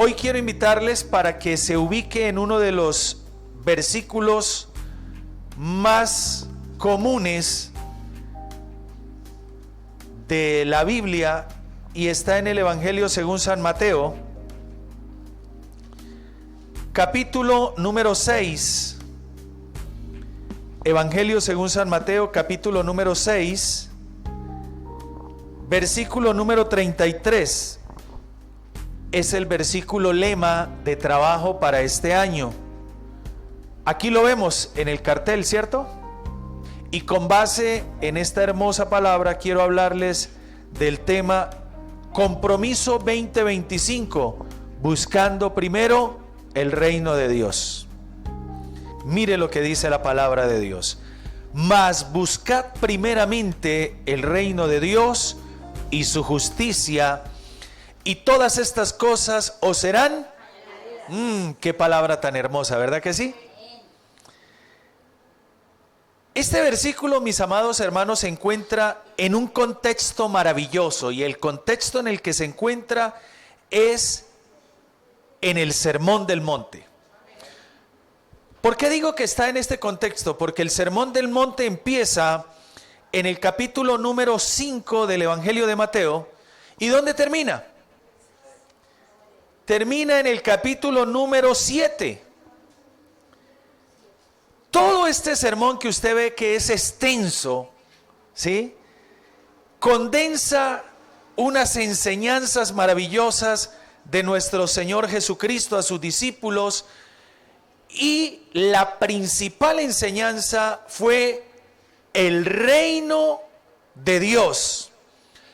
Hoy quiero invitarles para que se ubique en uno de los versículos más comunes de la Biblia, y está en el Evangelio según San Mateo, capítulo número 6. Evangelio según San Mateo, capítulo número 6, versículo número 33. Es el versículo lema de trabajo para este año. Aquí lo vemos en el cartel, ¿cierto? Y con base en esta hermosa palabra quiero hablarles del tema Compromiso 2025, buscando primero el reino de Dios. Mire lo que dice la palabra de Dios. Mas buscad primeramente el reino de Dios y su justicia, y todas estas cosas os serán. Qué palabra tan hermosa, ¿verdad que sí? Este versículo, mis amados hermanos, se encuentra en un contexto maravilloso, y el contexto en el que se encuentra es en el Sermón del Monte. ¿Por qué digo que está en este contexto? Porque el Sermón del Monte empieza en el capítulo número 5 del Evangelio de Mateo. ¿Y dónde termina? Termina en el capítulo número 7. Todo este sermón que usted ve que es extenso, ¿sí?, condensa unas enseñanzas maravillosas de nuestro Señor Jesucristo a sus discípulos, y la principal enseñanza fue el reino de Dios,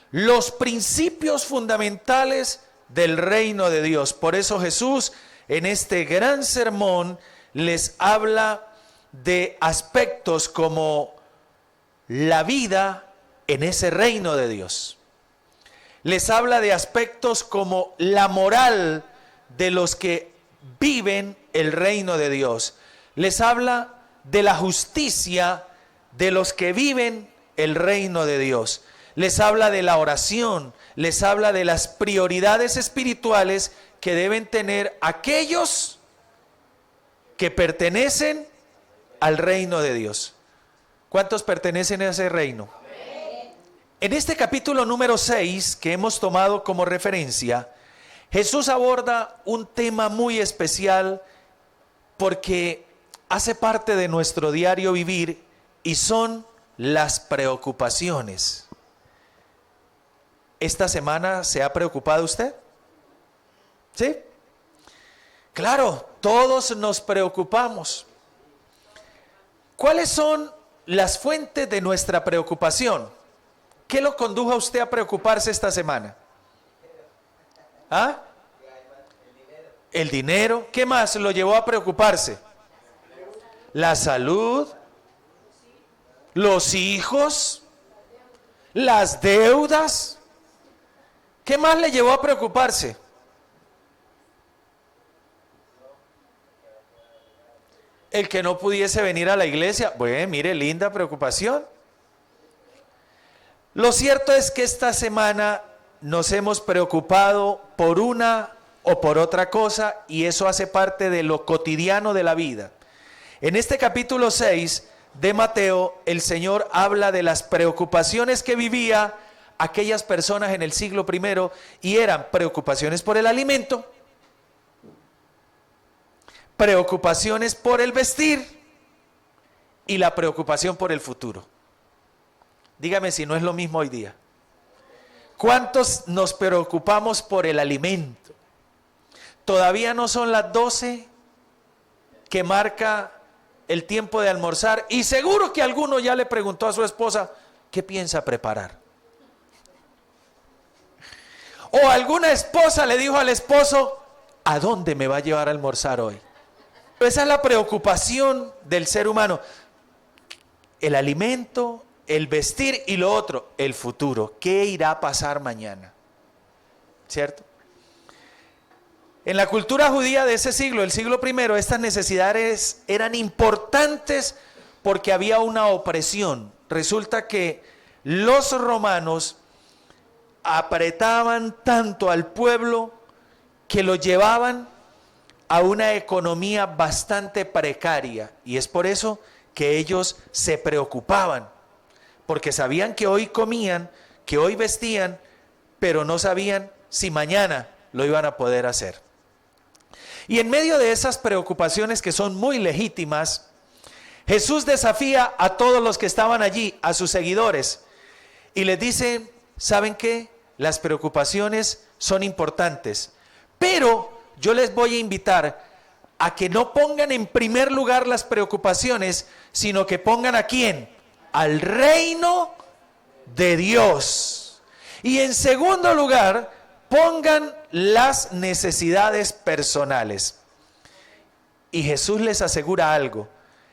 los principios fundamentales del reino de Dios. Por eso Jesús en este gran sermón les habla de aspectos como la vida en ese reino de Dios. Les habla de aspectos como la moral de los que viven el reino de Dios. Les habla de la justicia de los que viven el reino de Dios. Les habla de la oración, les habla de las prioridades espirituales que deben tener aquellos que pertenecen al reino de Dios. ¿Cuántos pertenecen a ese reino? En este capítulo número 6 que hemos tomado como referencia, Jesús aborda un tema muy especial porque hace parte de nuestro diario vivir, y son las preocupaciones. ¿Esta semana se ha preocupado usted? ¿Sí? Claro, todos nos preocupamos. ¿Cuáles son las fuentes de nuestra preocupación? ¿Qué lo condujo a usted a preocuparse esta semana? ¿Ah? El dinero. ¿Qué más lo llevó a preocuparse? La salud, los hijos, las deudas. ¿Qué más le llevó a preocuparse? El que no pudiese venir a la iglesia. Bueno, mire, linda preocupación. Lo cierto es que esta semana nos hemos preocupado por una o por otra cosa, y eso hace parte de lo cotidiano de la vida. En este capítulo 6 de Mateo, el Señor habla de las preocupaciones que vivía aquellas personas en el siglo I, y eran preocupaciones por el alimento, preocupaciones por el vestir y la preocupación por el futuro. Dígame si no es lo mismo hoy día. ¿Cuántos nos preocupamos por el alimento? Todavía no son las 12 que marca el tiempo de almorzar, y seguro que alguno ya le preguntó a su esposa qué piensa preparar. O alguna esposa le dijo al esposo, ¿a dónde me va a llevar a almorzar hoy? Esa es la preocupación del ser humano. El alimento, el vestir, y lo otro, el futuro. ¿Qué irá a pasar mañana? ¿Cierto? En la cultura judía de ese siglo, el siglo I, estas necesidades eran importantes porque había una opresión. Resulta que los romanos apretaban tanto al pueblo que lo llevaban a una economía bastante precaria, y es por eso que ellos se preocupaban, porque sabían que hoy comían, que hoy vestían, pero no sabían si mañana lo iban a poder hacer. Y en medio de esas preocupaciones que son muy legítimas, Jesús desafía a todos los que estaban allí, a sus seguidores, y les dice: ¿saben qué? Las preocupaciones son importantes, pero yo les voy a invitar a que no pongan en primer lugar las preocupaciones, sino que pongan ¿a quién? Al reino de Dios. Y en segundo lugar, pongan las necesidades personales. Y Jesús les asegura algo.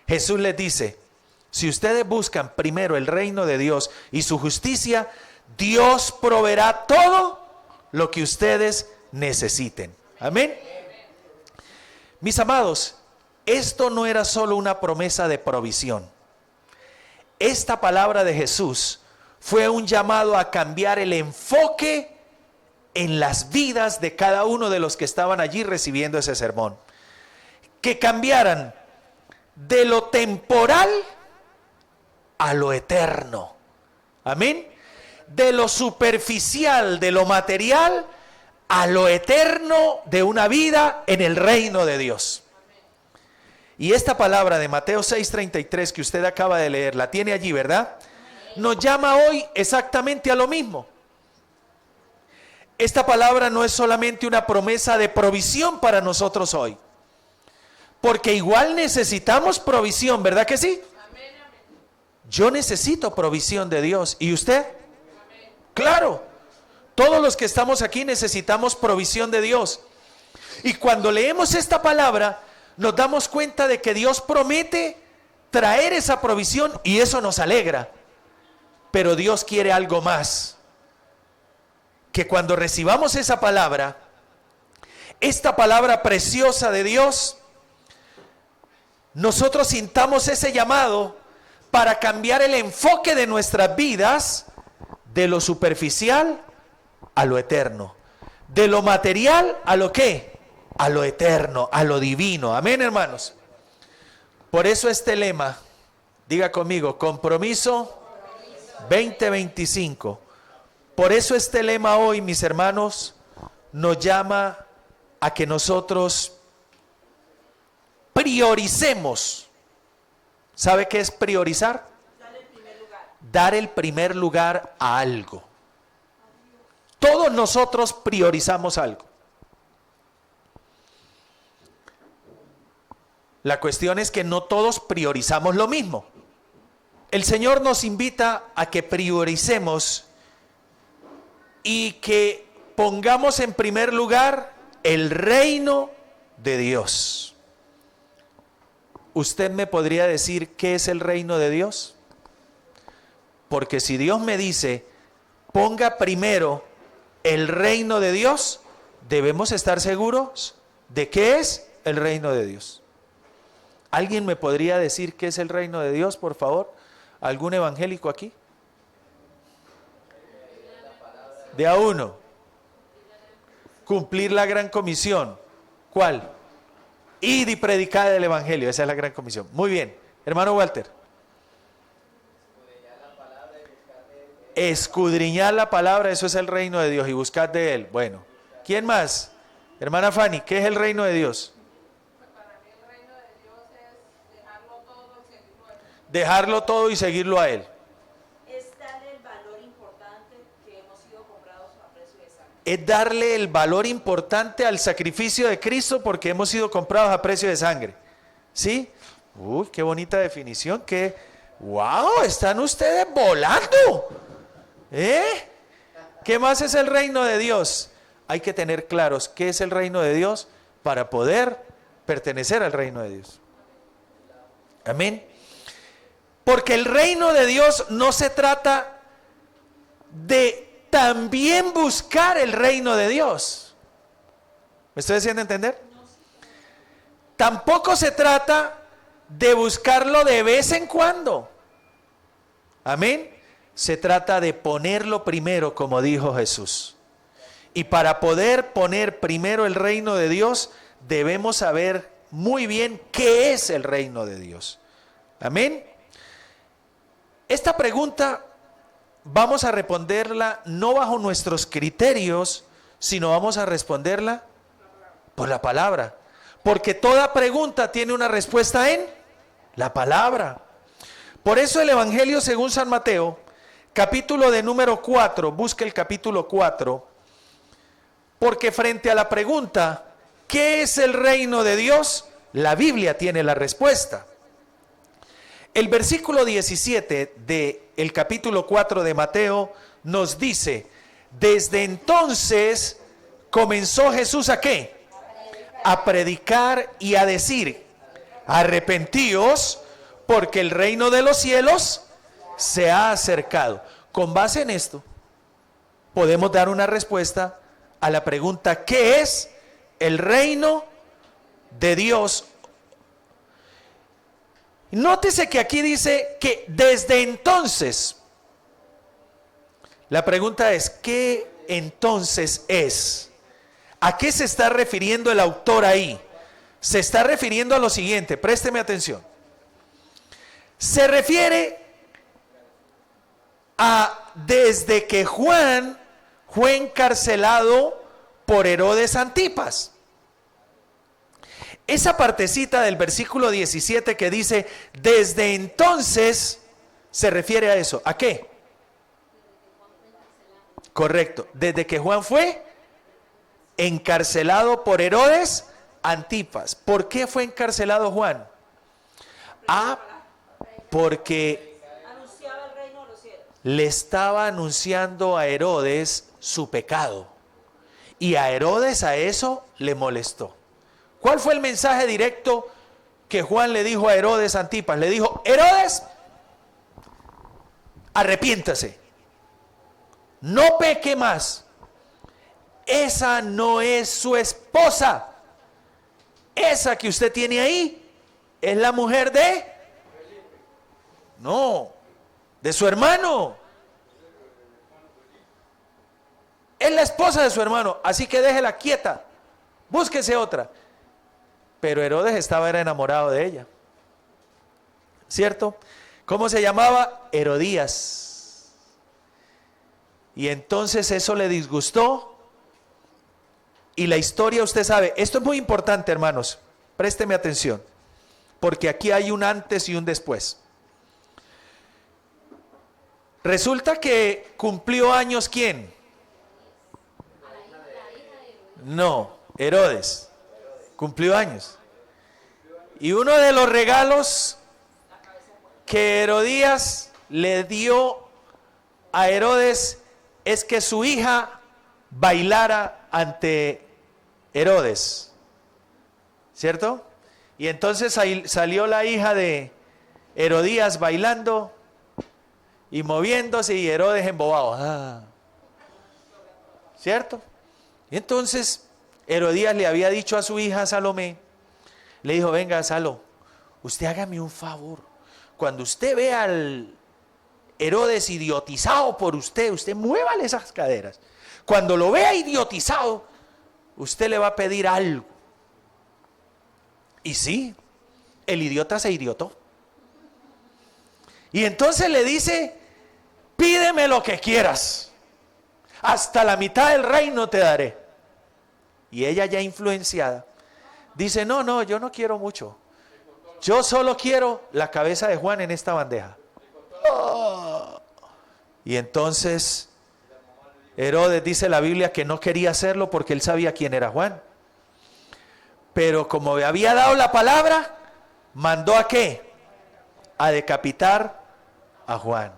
Jesús les dice: si ustedes buscan primero el reino de Dios y su justicia, Dios proveerá todo lo que ustedes necesiten. Amén. Mis amados, esto no era solo una promesa de provisión. Esta palabra de Jesús fue un llamado a cambiar el enfoque en las vidas de cada uno de los que estaban allí recibiendo ese sermón. Que cambiaran de lo temporal a lo eterno. Amén. De lo superficial, de lo material, a lo eterno de una vida en el reino de Dios. Y esta palabra de Mateo 6:33 que usted acaba de leer, la tiene allí, ¿verdad? Nos llama hoy exactamente a lo mismo. Esta palabra no es solamente una promesa de provisión para nosotros hoy, porque igual necesitamos provisión, ¿verdad que sí? Yo necesito provisión de Dios. ¿Y usted? Claro. Todos los que estamos aquí necesitamos provisión de Dios. Y cuando leemos esta palabra, nos damos cuenta de que Dios promete traer esa provisión y eso nos alegra. Pero Dios quiere algo más. Que cuando recibamos esa palabra, esta palabra preciosa de Dios, nosotros sintamos ese llamado para cambiar el enfoque de nuestras vidas de lo superficial a lo eterno, de lo material a lo ¿qué? A lo eterno, a lo divino. Amén, hermanos. Por eso este lema, diga conmigo, compromiso 2025. Por eso este lema hoy, mis hermanos, nos llama a que nosotros prioricemos. ¿Sabe qué es priorizar? Dar el primer lugar a algo. Todos nosotros priorizamos algo. La cuestión es que no todos priorizamos lo mismo. El Señor nos invita a que prioricemos y que pongamos en primer lugar el reino de Dios. ¿Usted me podría decir qué es el reino de Dios? Porque si Dios me dice, ponga primero el reino de Dios, debemos estar seguros de qué es el reino de Dios. ¿Alguien me podría decir qué es el reino de Dios, por favor? ¿Algún evangélico aquí? De a uno. Cumplir la gran comisión. ¿Cuál? Id y predicad el evangelio. Esa es la gran comisión. Muy bien. Hermano Walter. Escudriñar la palabra, eso es el reino de Dios, y buscar de él. Bueno, ¿quién más? Hermana Fanny, ¿qué es el reino de Dios? Para mí el reino de Dios es dejarlo todo y seguirlo a él. Dejarlo todo y seguirlo a él. Es darle el valor importante que hemos sido comprados a precio de sangre. Es darle el valor importante al sacrificio de Cristo porque hemos sido comprados a precio de sangre. ¿Sí? Uy, qué bonita definición. ¡Wow! Están ustedes volando. ¿Qué más es el reino de Dios? Hay que tener claros qué es el reino de Dios para poder pertenecer al reino de Dios. Amén. Porque el reino de Dios no se trata de también buscar el reino de Dios. ¿Me estoy haciendo entender? Tampoco se trata de buscarlo de vez en cuando. Amén. Se trata de ponerlo primero, como dijo Jesús. Y para poder poner primero el reino de Dios, debemos saber muy bien qué es el reino de Dios. Amén. Esta pregunta vamos a responderla no bajo nuestros criterios, sino vamos a responderla por la palabra. Porque toda pregunta tiene una respuesta en la palabra. Por eso el Evangelio según San Mateo, capítulo de número 4, busque el capítulo 4, porque frente a la pregunta, ¿qué es el reino de Dios? La Biblia tiene la respuesta. El versículo 17 del capítulo 4 de Mateo nos dice, desde entonces comenzó Jesús ¿a qué? A predicar y a decir, arrepentíos porque el reino de los cielos se ha acercado. Con base en esto, podemos dar una respuesta a la pregunta, ¿qué es el reino de Dios? Nótese que aquí dice que desde entonces, la pregunta es, ¿qué entonces es? ¿A qué se está refiriendo el autor ahí? Se está refiriendo a lo siguiente, présteme atención. Se refiere a desde que Juan fue encarcelado por Herodes Antipas. Esa partecita del versículo 17 que dice, desde entonces, se refiere a eso. ¿A qué? Correcto, desde que Juan fue encarcelado por Herodes Antipas. ¿Por qué fue encarcelado Juan? Porque anunciaba el reino de los cielos. le estaba anunciando a Herodes su pecado. Y a Herodes a eso le molestó. ¿Cuál fue el mensaje directo que Juan le dijo a Herodes Antipas? Le dijo, Herodes, arrepiéntase, no peque más. Esa no es su esposa. Esa que usted tiene ahí es la mujer de... No, de su hermano. Es la esposa de su hermano, así que déjela quieta, búsquese otra. Pero Herodes estaba enamorado de ella, ¿cierto? ¿Cómo se llamaba? Herodías. Y entonces eso le disgustó. Y la historia, usted sabe, esto es muy importante, hermanos, présteme atención, porque aquí hay un antes y un después. Resulta que cumplió años, ¿quién? No, Herodes. Cumplió años. Y uno de los regalos que Herodías le dio a Herodes es que su hija bailara ante Herodes, ¿cierto? Y entonces ahí salió la hija de Herodías bailando y moviéndose y Herodes embobado, ¿cierto? Y entonces Herodías le había dicho a su hija Salomé, le dijo, venga Salo, usted hágame un favor, cuando usted vea al Herodes idiotizado por usted, usted muévale esas caderas. Cuando lo vea idiotizado, usted le va a pedir algo. Y sí, el idiota se idiotó. Y entonces le dice, pídeme lo que quieras, hasta la mitad del reino te daré. Y ella ya influenciada, dice, no, yo no quiero mucho. Yo solo quiero la cabeza de Juan en esta bandeja. Oh. Y entonces Herodes, dice la Biblia, que no quería hacerlo porque él sabía quién era Juan. Pero como había dado la palabra, mandó ¿a qué? A decapitar a Juan.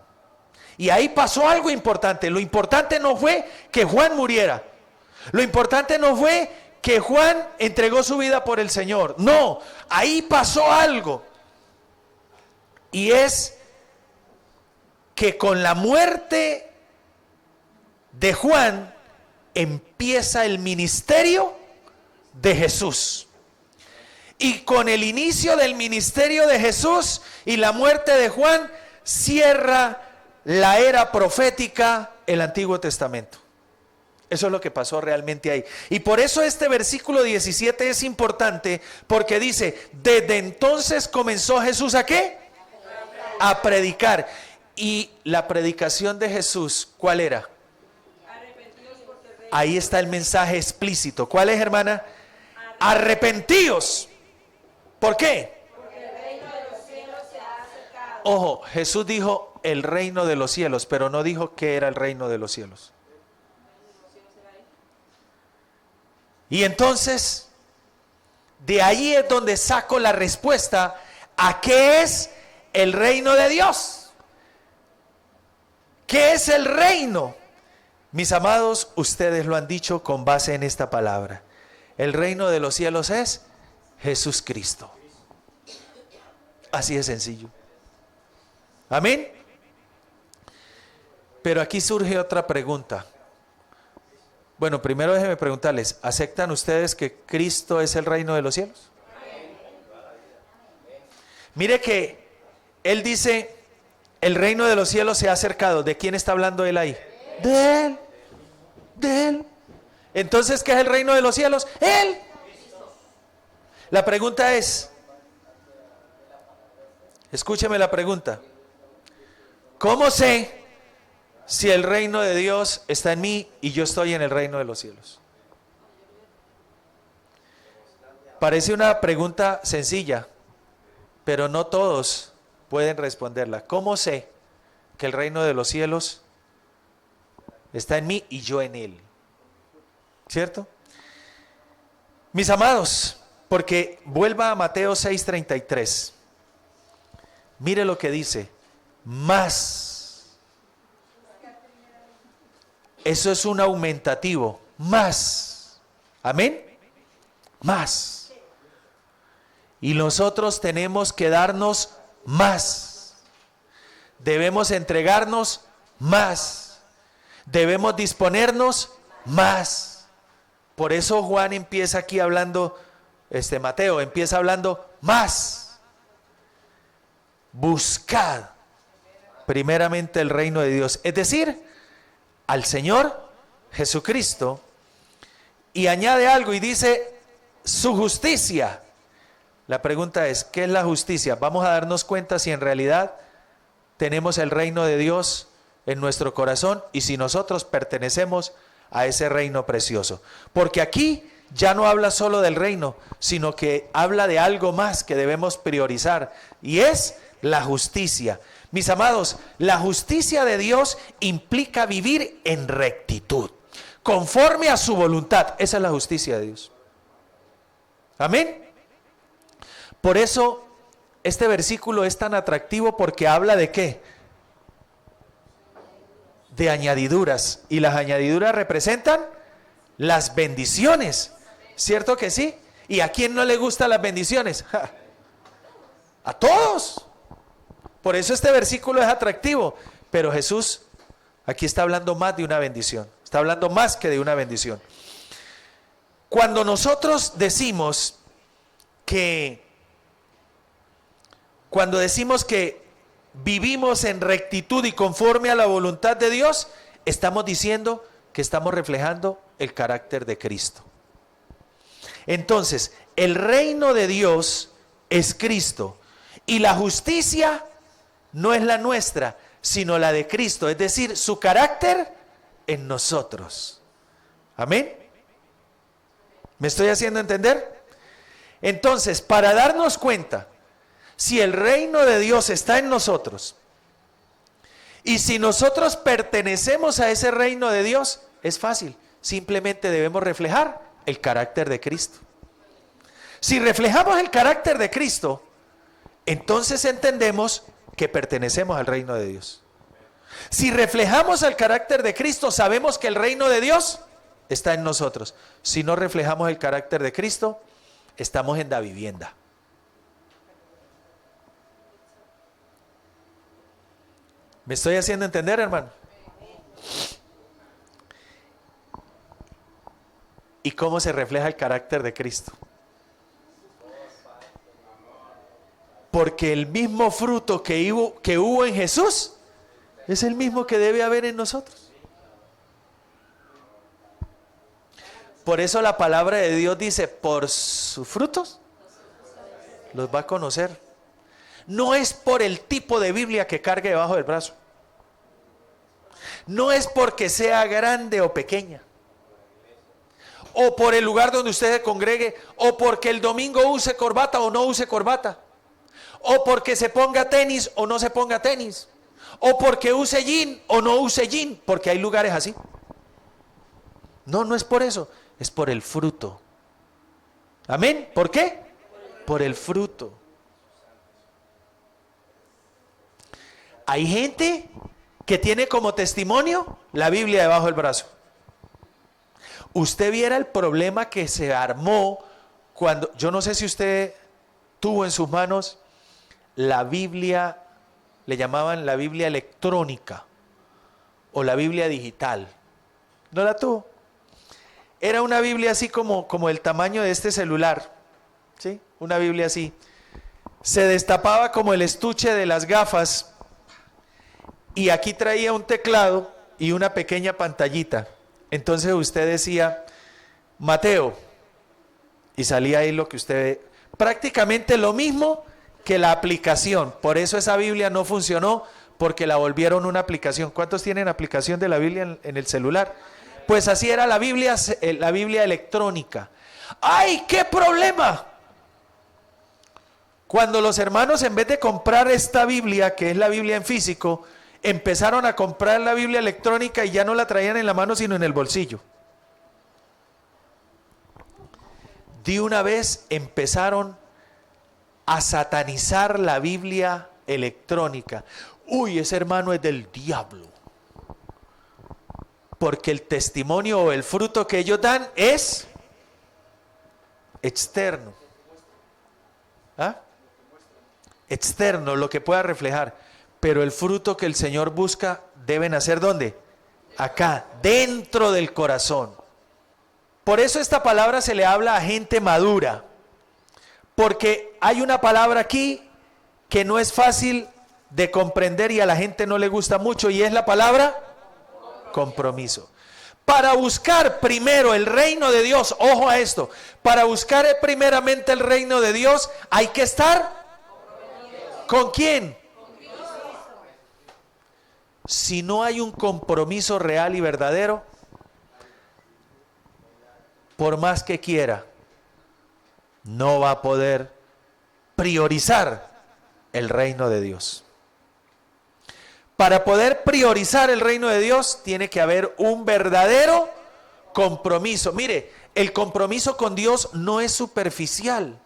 Y ahí pasó algo importante. Lo importante no fue que Juan muriera. Lo importante no fue que Juan entregó su vida por el Señor. No, ahí pasó algo. Y es que con la muerte de Juan empieza el ministerio de Jesús. Y con el inicio del ministerio de Jesús y la muerte de Juan, cierra la era profética, el Antiguo Testamento. Eso es lo que pasó realmente ahí. Y por eso este versículo 17 es importante, porque dice, desde entonces comenzó Jesús ¿a qué? A predicar. Y la predicación de Jesús, ¿cuál era? Ahí está el mensaje explícito. ¿Cuál es, hermana? Arrepentíos. ¿Por qué? Porque el reino de los cielos se ha acercado. Ojo, Jesús dijo el reino de los cielos, pero no dijo qué era el reino de los cielos. Y entonces, de ahí es donde saco la respuesta a qué es el reino de Dios. ¿Qué es el reino? Mis amados, ustedes lo han dicho con base en esta palabra. El reino de los cielos es Jesús Cristo. Así de sencillo. Amén. Pero aquí surge otra pregunta. Bueno, primero déjenme preguntarles, ¿aceptan ustedes que Cristo es el reino de los cielos? Mire que Él dice, el reino de los cielos se ha acercado. ¿De quién está hablando Él ahí? De Él. De Él. Entonces, ¿qué es el reino de los cielos? Él. La pregunta es, escúcheme la pregunta. ¿Cómo sé si el reino de Dios está en mí y yo estoy en el reino de los cielos? Parece una pregunta sencilla, pero no todos pueden responderla. ¿Cómo sé que el reino de los cielos está en mí y yo en él? ¿Cierto? Mis amados, porque vuelva a Mateo 6:33. Mire lo que dice. Más. Eso es un aumentativo. Más. Amén. Más. Y nosotros tenemos que darnos más. Debemos entregarnos más. Debemos disponernos más. Por eso Juan empieza aquí hablando, Mateo empieza hablando más. Buscad primeramente el reino de Dios, es decir, al Señor Jesucristo, y añade algo y dice su justicia. La pregunta es, ¿qué es la justicia? Vamos a darnos cuenta si en realidad tenemos el reino de Dios en nuestro corazón y si nosotros pertenecemos a ese reino precioso. Porque aquí ya no habla solo del reino, sino que habla de algo más que debemos priorizar, y es la justicia. Mis amados, la justicia de Dios implica vivir en rectitud, conforme a su voluntad. Esa es la justicia de Dios. Amén. Por eso este versículo es tan atractivo, porque habla de ¿qué? De añadiduras, y las añadiduras representan las bendiciones, ¿cierto que sí? ¿Y a quién no le gustan las bendiciones? ¡Ja! A todos. Por eso este versículo es atractivo, pero Jesús aquí está hablando más de una bendición, está hablando más que de una bendición. Cuando nosotros decimos que vivimos en rectitud y conforme a la voluntad de Dios, estamos diciendo que estamos reflejando el carácter de Cristo. Entonces, el reino de Dios es Cristo, y la justicia no es la nuestra, sino la de Cristo, es decir, su carácter en nosotros. Amén. ¿Me estoy haciendo entender? Entonces, para darnos cuenta si el reino de Dios está en nosotros y si nosotros pertenecemos a ese reino de Dios, es fácil. Simplemente debemos reflejar el carácter de Cristo. Si reflejamos el carácter de Cristo, entonces entendemos que pertenecemos al reino de Dios. Si reflejamos el carácter de Cristo, sabemos que el reino de Dios está en nosotros. Si no reflejamos el carácter de Cristo, estamos en la vivienda. ¿Me estoy haciendo entender, hermano? ¿Y cómo se refleja el carácter de Cristo? Porque el mismo fruto que hubo en Jesús es el mismo que debe haber en nosotros. Por eso la palabra de Dios dice, por sus frutos los va a conocer. No es por el tipo de Biblia que cargue debajo del brazo. No es porque sea grande o pequeña. O por el lugar donde usted se congregue. O porque el domingo use corbata o no use corbata. O porque se ponga tenis o no se ponga tenis. O porque use jean o no use jean. Porque hay lugares así. No, no es por eso. Es por el fruto. Amén. ¿Por qué? Por el fruto. Hay gente que tiene como testimonio la Biblia debajo del brazo. Usted viera el problema que se armó cuando, yo no sé si usted tuvo en sus manos la Biblia, le llamaban la Biblia electrónica o la Biblia digital. ¿No la tuvo? Era una Biblia así como el tamaño de este celular, ¿sí? Una Biblia así. Se destapaba como el estuche de las gafas y aquí traía un teclado y una pequeña pantallita. Entonces usted decía, Mateo, y salía ahí lo que usted ve. Prácticamente lo mismo que la aplicación. Por eso esa Biblia no funcionó, porque la volvieron una aplicación. ¿Cuántos tienen aplicación de la Biblia en el celular? Pues así era la Biblia electrónica. ¡Ay, qué problema! Cuando los hermanos, en vez de comprar esta Biblia, que es la Biblia en físico, empezaron a comprar la Biblia electrónica y ya no la traían en la mano, sino en el bolsillo. De una vez empezaron a satanizar la Biblia electrónica. Uy, ese hermano es del diablo. Porque el testimonio o el fruto que ellos dan es externo. ¿Ah? Externo, lo que pueda reflejar. Pero el fruto que el Señor busca debe nacer ¿dónde? Acá, dentro del corazón. Por eso esta palabra se le habla a gente madura. Porque hay una palabra aquí que no es fácil de comprender y a la gente no le gusta mucho, y es la palabra compromiso. Para buscar primero el reino de Dios, ojo a esto, para buscar primeramente el reino de Dios hay que estar ¿con quién? Si no hay un compromiso real y verdadero, por más que quiera, no va a poder priorizar el reino de Dios. Para poder priorizar el reino de Dios, tiene que haber un verdadero compromiso. Mire, el compromiso con Dios no es superficial.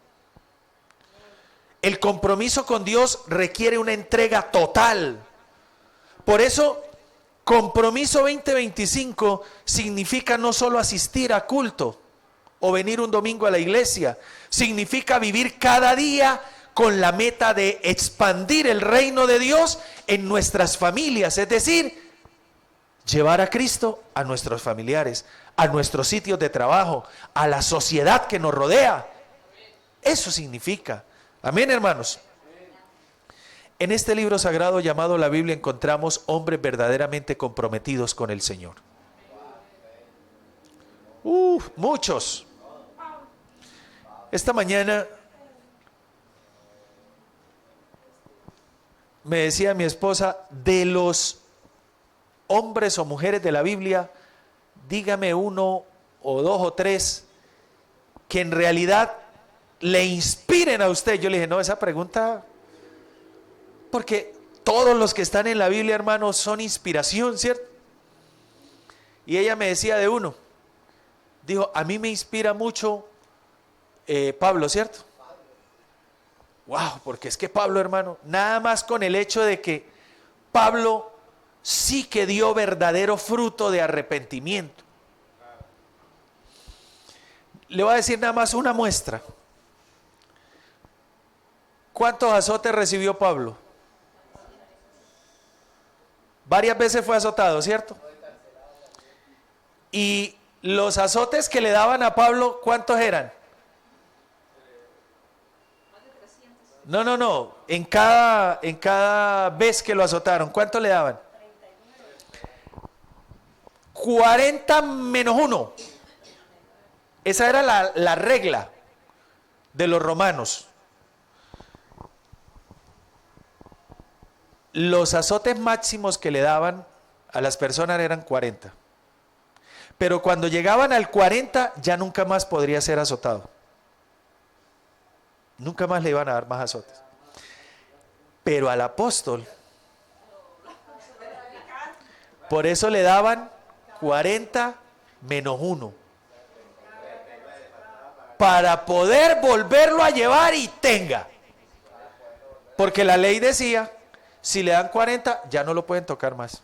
El compromiso con Dios requiere una entrega total. Por eso, compromiso 2025 significa no solo asistir a culto o venir un domingo a la iglesia, significa vivir cada día con la meta de expandir el reino de Dios en nuestras familias, es decir, llevar a Cristo a nuestros familiares, a nuestros sitios de trabajo, a la sociedad que nos rodea. Eso significa. Amén, hermanos. En este libro sagrado llamado la Biblia encontramos hombres verdaderamente comprometidos con el Señor. Muchos. Esta mañana me decía mi esposa, de los hombres o mujeres de la Biblia, dígame uno o dos o tres que en realidad le inspiren a usted. Yo le dije, no, esa pregunta, porque todos los que están en la Biblia, hermanos, son inspiración, ¿cierto? Y ella me decía de uno, dijo, a mí me inspira mucho Pablo, ¿cierto? Wow, porque es que Pablo, hermano, nada más con el hecho de que Pablo sí que dio verdadero fruto de arrepentimiento. Le voy a decir nada más una muestra. ¿Cuántos azotes recibió Pablo? Varias veces fue azotado, ¿cierto? Y los azotes que le daban a Pablo, ¿cuántos eran? No. En cada vez que lo azotaron, ¿cuánto le daban? 40 menos 1. Esa era la regla de los romanos. Los azotes máximos que le daban a las personas eran 40. Pero cuando llegaban al 40 ya nunca más podría ser azotado. Nunca más le iban a dar más azotes. Pero al apóstol, por eso le daban 40 menos 1. Para poder volverlo a llevar y tenga. Porque la ley decía, si le dan 40, ya no lo pueden tocar más.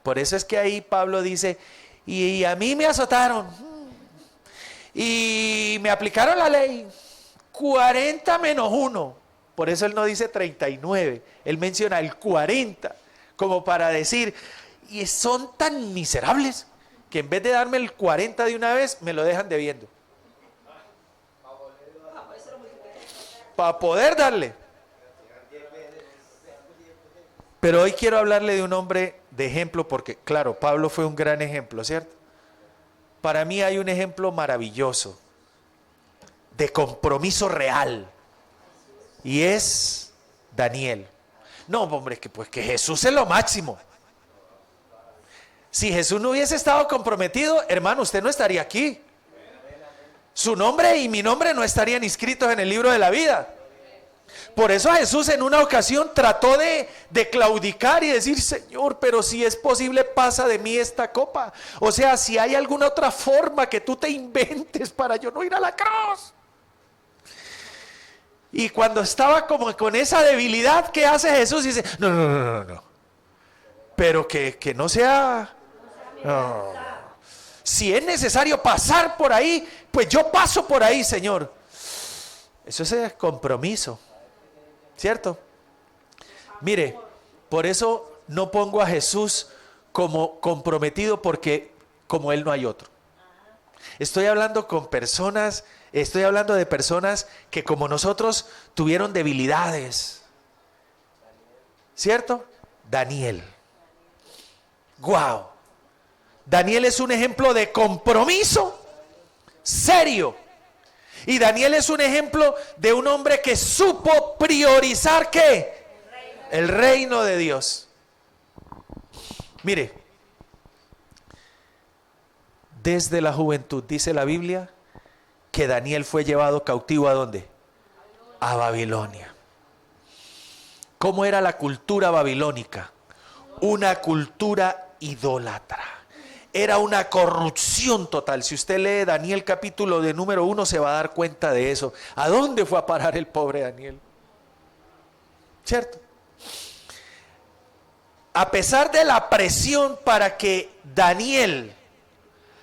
Por eso es que ahí Pablo dice, y a mí me azotaron, y me aplicaron la ley, 40 menos 1. Por eso él no dice 39, él menciona el 40, como para decir, y son tan miserables, que en vez de darme el 40 de una vez, me lo dejan debiendo. Para poder darle. Pero hoy quiero hablarle de un hombre de ejemplo, porque claro, Pablo fue un gran ejemplo, ¿cierto? Para mí hay un ejemplo maravilloso de compromiso real, y es Daniel. No, hombre, que Jesús es lo máximo. Si Jesús no hubiese estado comprometido, hermano, usted no estaría aquí. Su nombre y mi nombre no estarían inscritos en el libro de la vida. Por eso Jesús en una ocasión trató de claudicar y decir, Señor, pero si es posible, pasa de mí esta copa. O sea, si hay alguna otra forma que tú te inventes para yo no ir a la cruz. Y cuando estaba como con esa debilidad, ¿qué hace Jesús? Dice, no. Pero que no sea... No. Si es necesario pasar por ahí, pues yo paso por ahí, Señor. Eso es compromiso, ¿cierto? Mire, por eso no pongo a Jesús como comprometido, porque como Él no hay otro. Estoy hablando de personas que como nosotros tuvieron debilidades, ¿cierto? Daniel. ¡Guau! Daniel es un ejemplo de compromiso serio. Y Daniel es un ejemplo de un hombre que supo priorizar ¿qué? El reino de Dios. Mire, desde la juventud dice la Biblia que Daniel fue llevado cautivo ¿a dónde? A Babilonia. ¿Cómo era la cultura babilónica? Una cultura idólatra. Era una corrupción total. Si usted lee Daniel capítulo de número 1 se va a dar cuenta de eso. ¿A dónde fue a parar el pobre Daniel? ¿Cierto? A pesar de la presión para que Daniel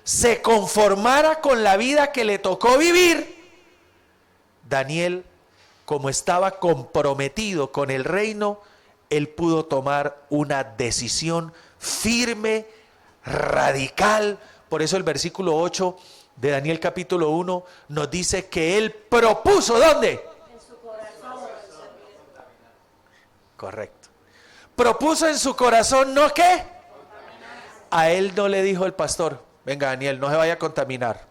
se conformara con la vida que le tocó vivir, Daniel, como estaba comprometido con el reino, él pudo tomar una decisión firme, radical. Por eso el versículo 8 de Daniel capítulo 1 nos dice que él propuso, ¿dónde? En su corazón. Correcto. Propuso en su corazón, ¿no qué? A él no le dijo el pastor, venga Daniel, no se vaya a contaminar.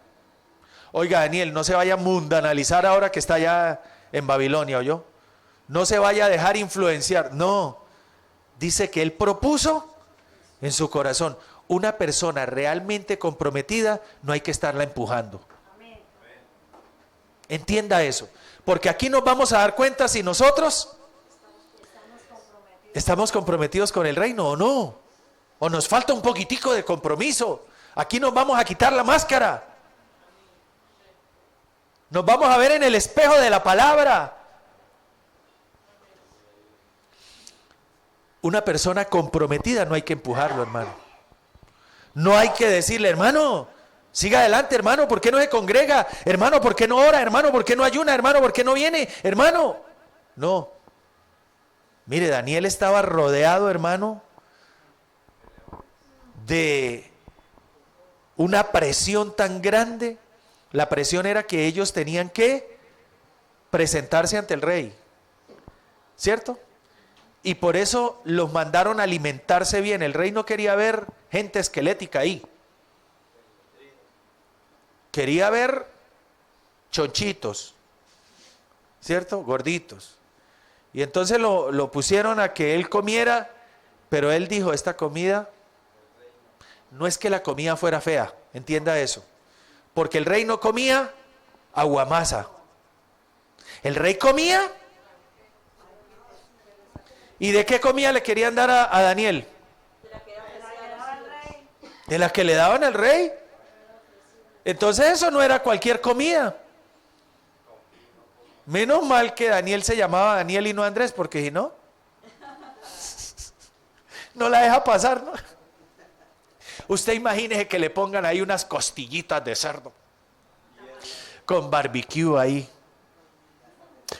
Oiga Daniel, no se vaya a mundanalizar ahora que está allá en Babilonia, ¿oyó? No se vaya a dejar influenciar. No, dice que él propuso en su corazón. Una persona realmente comprometida no hay que estarla empujando. Amén. Entienda eso, porque aquí nos vamos a dar cuenta si nosotros estamos comprometidos con el reino o no, o nos falta un poquitico de compromiso. Aquí nos vamos a quitar la máscara, nos vamos a ver en el espejo de la palabra. Una persona comprometida no hay que empujarlo, hermano. No hay que decirle, hermano, siga adelante, hermano, ¿por qué no se congrega? Hermano, ¿por qué no ora? Hermano, ¿por qué no ayuna? Hermano, ¿por qué no viene? Hermano, no. Mire, Daniel estaba rodeado, hermano, de una presión tan grande. La presión era que ellos tenían que presentarse ante el rey, ¿cierto? Y por eso los mandaron a alimentarse bien. El rey no quería ver gente esquelética ahí. quería ver chonchitos, ¿cierto? Gorditos. Y entonces lo pusieron a que él comiera, pero él dijo, esta comida, no es que la comida fuera fea, entienda eso, porque el rey no comía aguamasa, el rey comía, ¿y de qué comida le querían dar a Daniel? De las que le daban al rey. Entonces eso no era cualquier comida. Menos mal que Daniel se llamaba Daniel y no Andrés, porque si no, no la deja pasar, ¿no? Usted imagínese que le pongan ahí unas costillitas de cerdo con barbecue ahí,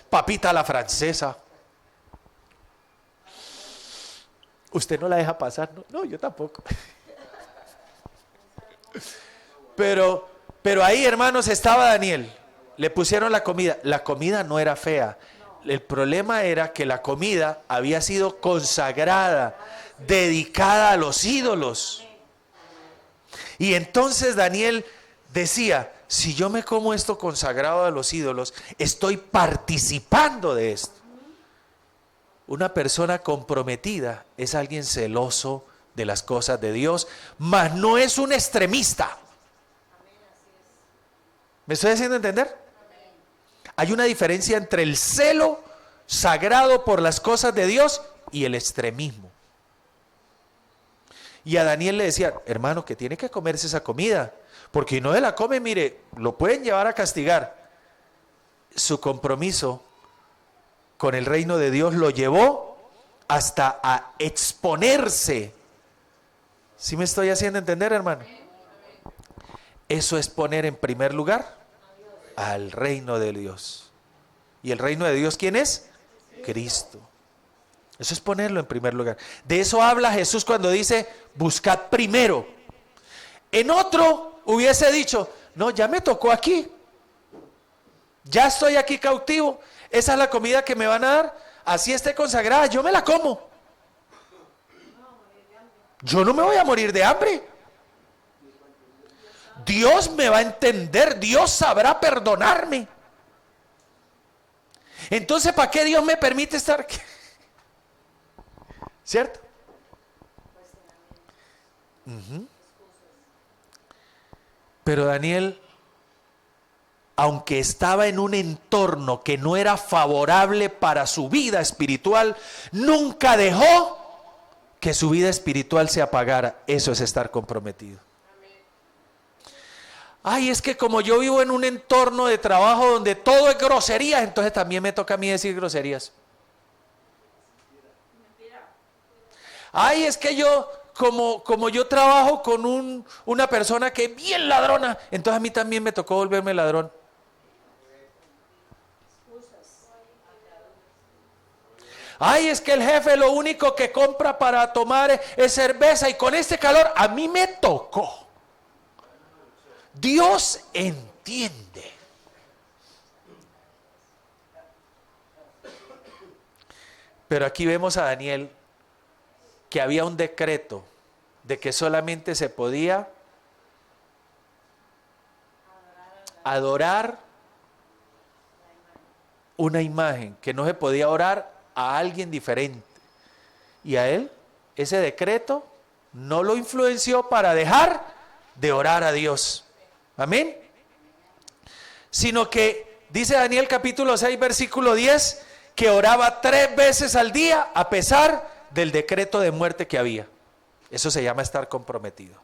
papita a la francesa. Usted no la deja pasar, ¿no? No, yo tampoco. Pero ahí, hermanos, estaba Daniel. Le pusieron la comida. La comida no era fea. El problema era que la comida había sido consagrada, dedicada a los ídolos. Y entonces Daniel decía, si yo me como esto consagrado a los ídolos, estoy participando de esto. Una persona comprometida es alguien celoso de las cosas de Dios, mas no es un extremista. ¿Me estoy haciendo entender? Hay una diferencia entre el celo sagrado por las cosas de Dios y el extremismo. Y a Daniel le decía, hermano, que tiene que comerse esa comida, porque si no se la come, mire, lo pueden llevar a castigar. Su compromiso con el reino de Dios lo llevó hasta a exponerse. ¿Sí me estoy haciendo entender, hermano? Eso es poner en primer lugar al reino de Dios. ¿Y el reino de Dios quién es? Cristo. Eso es ponerlo en primer lugar. De eso habla Jesús cuando dice, buscad primero. En otro hubiese dicho, no, ya me tocó aquí. Ya estoy aquí cautivo. Esa es la comida que me van a dar. Así esté consagrada, yo me la como. Yo no me voy a morir de hambre. Dios me va a entender, Dios sabrá perdonarme. Entonces, ¿para qué Dios me permite estar aquí? ¿Cierto? Pero Daniel, aunque estaba en un entorno que no era favorable para su vida espiritual, nunca dejó que su vida espiritual se apagara. Eso es estar comprometido. Ay, es que como yo vivo en un entorno de trabajo donde todo es groserías, entonces también me toca a mí decir groserías. Ay, es que yo, como yo trabajo con una persona que es bien ladrona, entonces a mí también me tocó volverme ladrón. Ay, es que el jefe lo único que compra para tomar es cerveza y con este calor a mí me tocó. Dios entiende. Pero aquí vemos a Daniel que había un decreto de que solamente se podía adorar una imagen, que no se podía orar a alguien diferente. Y a él, ese decreto no lo influenció para dejar de orar a Dios. Amén. Sino que dice Daniel capítulo 6 versículo 10 que oraba 3 veces al día a pesar del decreto de muerte que había. Eso se llama estar comprometido.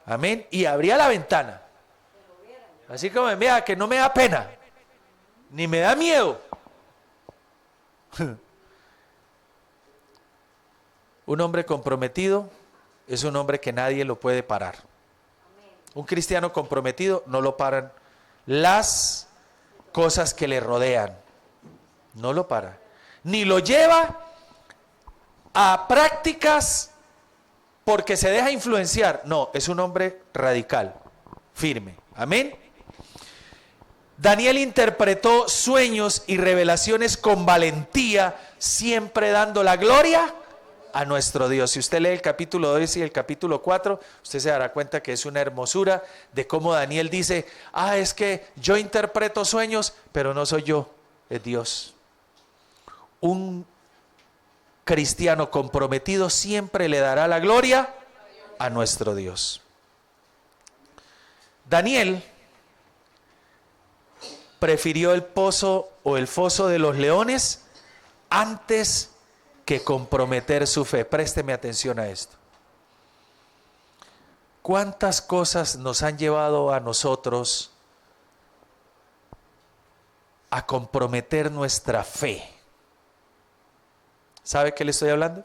Amén. Y abría la ventana. Así como vea que no me da pena, ni me da miedo. Un hombre comprometido es un hombre que nadie lo puede parar. Un cristiano comprometido no lo paran las cosas que le rodean. No lo para. Ni lo lleva a prácticas porque se deja influenciar. No, es un hombre radical, firme. Amén. Daniel interpretó sueños y revelaciones con valentía, siempre dando la gloria a nuestro Dios. Si usted lee el capítulo 2 y el capítulo 4, usted se dará cuenta que es una hermosura de cómo Daniel dice, es que yo interpreto sueños, pero no soy yo, es Dios. Un cristiano comprometido siempre le dará la gloria a nuestro Dios. Daniel prefirió el pozo o el foso de los leones antes que comprometer su fe. Présteme atención a esto. ¿Cuántas cosas nos han llevado a nosotros a comprometer nuestra fe? ¿Sabe qué le estoy hablando?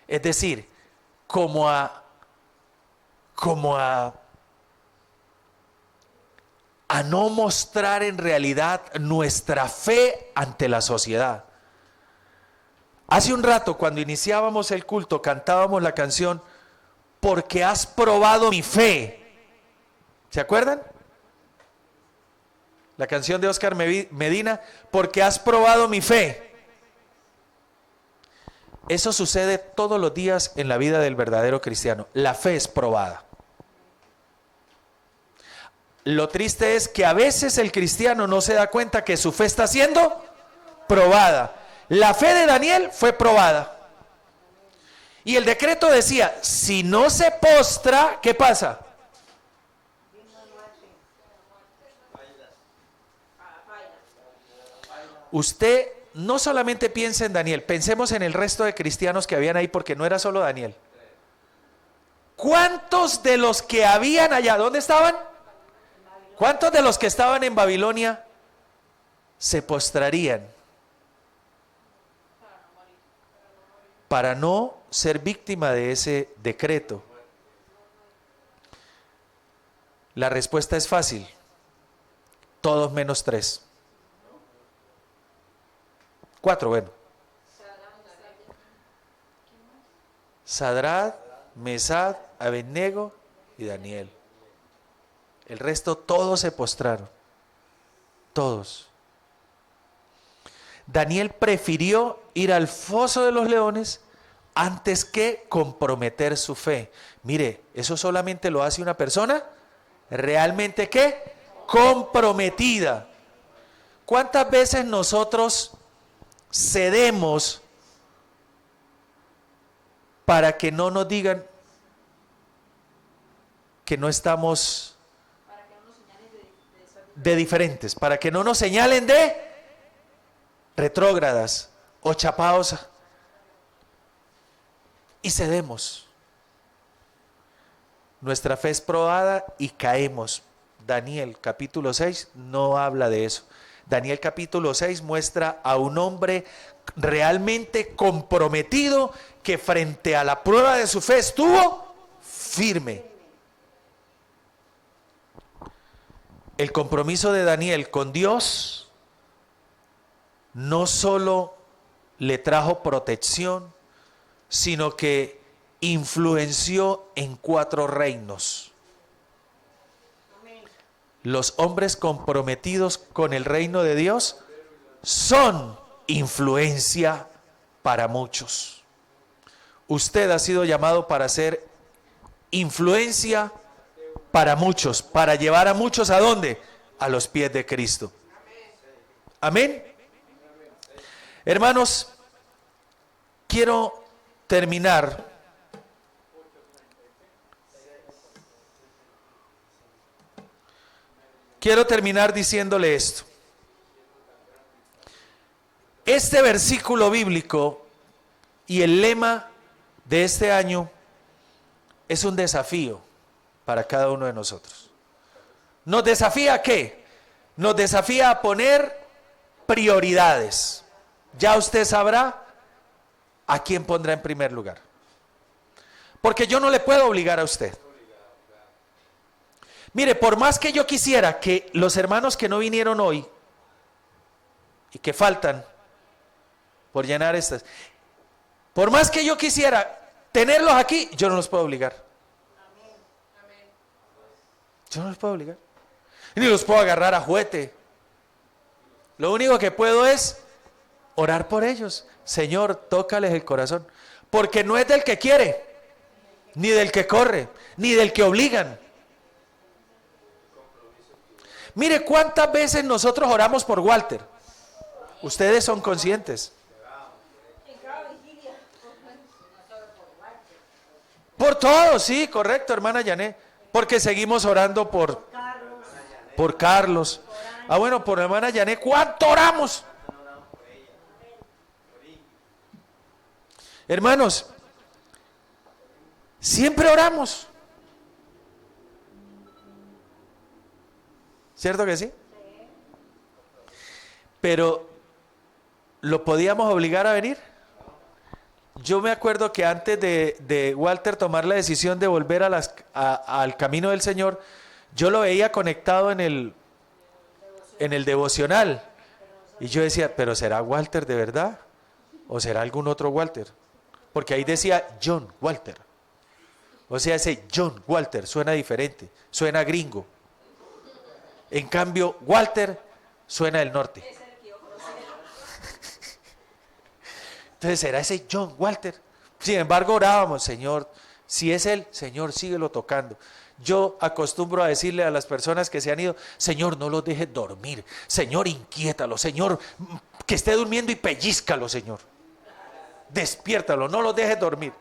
Es decir, como a no mostrar en realidad nuestra fe ante la sociedad. Hace un rato, cuando iniciábamos el culto, cantábamos la canción Porque has probado mi fe. ¿Se acuerdan? La canción de Oscar Medina, Porque has probado mi fe. Eso sucede todos los días en la vida del verdadero cristiano. La fe es probada. Lo triste es que a veces el cristiano no se da cuenta que su fe está siendo probada. La fe de Daniel fue probada. Y el decreto decía, si no se postra, ¿qué pasa? Usted no solamente piensa en Daniel, pensemos en el resto de cristianos que habían ahí, porque no era solo Daniel. ¿Cuántos de los que habían allá, dónde estaban? ¿Cuántos de los que estaban en Babilonia se postrarían para no ser víctima de ese decreto? La respuesta es fácil. Todos menos 3. 4, bueno. Sadrad, Mesad, Abednego y Daniel. El resto todos se postraron. Todos. Daniel prefirió ir al foso de los leones antes que comprometer su fe. Mire, eso solamente lo hace una persona realmente ¿qué? Comprometida. ¿Cuántas veces nosotros cedemos para que no nos digan que no estamos de diferentes, para que no nos señalen de retrógradas o chapaos, y cedemos? Nuestra fe es probada y caemos. Daniel capítulo 6 no habla de eso. Daniel capítulo 6 muestra a un hombre realmente comprometido que frente a la prueba de su fe estuvo firme. El compromiso de Daniel con Dios no solo le trajo protección, sino que influenció en 4 reinos. Los hombres comprometidos con el reino de Dios son influencia para muchos. Usted ha sido llamado para ser influencia para muchos, para llevar a muchos ¿a dónde? A los pies de Cristo. Amén. Hermanos, quiero terminar diciéndole esto. Este versículo bíblico y el lema de este año es un desafío para cada uno de nosotros. ¿Nos desafía a qué? Nos desafía a poner prioridades. Ya usted sabrá a quién pondrá en primer lugar. Porque yo no le puedo obligar a usted. Mire, por más que yo quisiera que los hermanos que no vinieron hoy y que faltan por llenar estas, por más que yo quisiera tenerlos aquí, yo no los puedo obligar. Yo no los puedo obligar. Ni los puedo agarrar a juguete. Lo único que puedo es orar por ellos. Señor, tócales el corazón. Porque no es del que quiere, ni del que corre, ni del que obligan. Mire cuántas veces nosotros oramos por Walter. Ustedes son conscientes. Por todo, sí, correcto, hermana Yané. Porque seguimos orando por Carlos. Ah, bueno, por hermana Yané, ¿cuánto oramos? Hermanos, siempre oramos. ¿Cierto que sí? Pero, ¿lo podíamos obligar a venir? Yo me acuerdo que antes de Walter tomar la decisión de volver al camino del Señor, yo lo veía conectado en el devocional. Y yo decía, ¿pero será Walter de verdad? ¿O será algún otro Walter? Porque ahí decía John Walter. O sea, ese John Walter suena diferente, suena gringo. En cambio, Walter suena del norte. Entonces, ¿será ese John Walter? Sin embargo, orábamos, Señor, si es él, Señor, síguelo tocando. Yo acostumbro a decirle a las personas que se han ido, Señor, no los dejes dormir. Señor, inquiétalo. Señor, que esté durmiendo y pellízcalo, Señor. Despiértalo, no los dejes dormir.